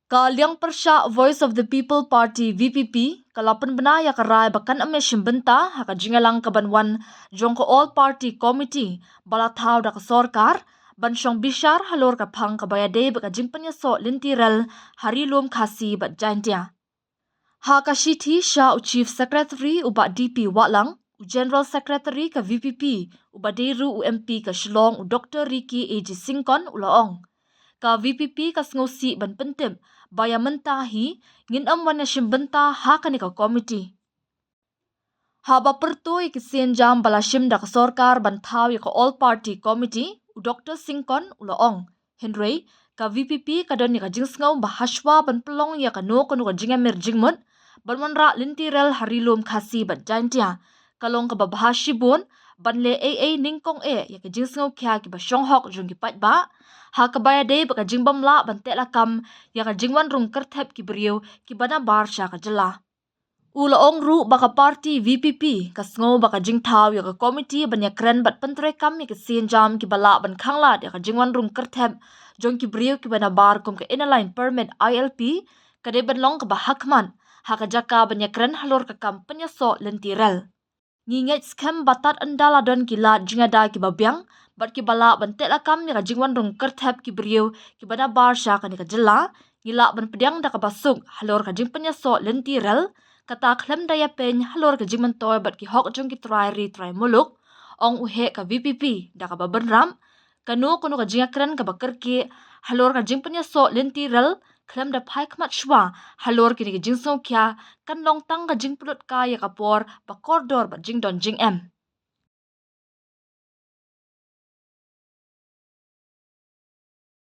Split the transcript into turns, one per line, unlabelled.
Kaliang Persya Voice of the People Party VPP kalapan benaya karay bakan ameshim benta haka jingalang kabanwan jongko All Party Committee balathaw da kasorkar bansyong bishar halor kapang kabayade baka jingpanya so lintirel harilum khasi bat jaintia. Haka Shithi Shah Chief Secretary uba DP Watlang General Secretary ka VPP uba Deru UMP ka Shillong Dr. Ricky A.G. Singkon ulaong. Ka VPP ka ngosi ban pentim baya mentahi ngin amwan na shimbenta hakani ka committee. Haba pertoi kisien jam balashim da kasorkar bantaw ka all party committee u Dr. Singkon ulaong. Henry ka VPP ka don ni ka jingsngaw bahaswa ban pelong ya ka no ka jingamir jingmut banwanra lintirel harilum khasi ban jaintia. Kalong ka babahashibun banle AA ningkong ya ka jingsngaw kya ki basyonghok jung ki patba. Ha kabaya de baka jingbam la bante lakam ya ka jingwan rung kerthep ki beriu ki bana bar sya ka jela. Ulaong ru baka party VPP kasngo baka jingtaw ya ka committee banya kren bat pentre kam ya ka sin jam ki bala ban khanglat ya ka jingwan rung kerthep jong ki beriu ki bana bar kum ka inaline permit ILP kade banlong ka bahakman ha ka jaka banya kren halor ka kam penyaso lentirel. Nginget scam batat andala don kila jingada ki babyang bat ki bala bante lakam ni ka jingwan rung kerthep ki beriu ki bana bar sya ka ni ka jela ngila ban pedang da ka basuk halor ka jingpenya so lentirel kata klem daya pen halor ka jingman toy bat ki hok jong ki try muluk ong uhe ka VPP da ka babenram kanu ka jingakren ka bakerki halor ka jingpenya so lentirel klem da pai kmat shwa halor ki ni ka jingsong kya kan long tang ka jingpulot ka ya kapor bakordor bat jingdon jing em.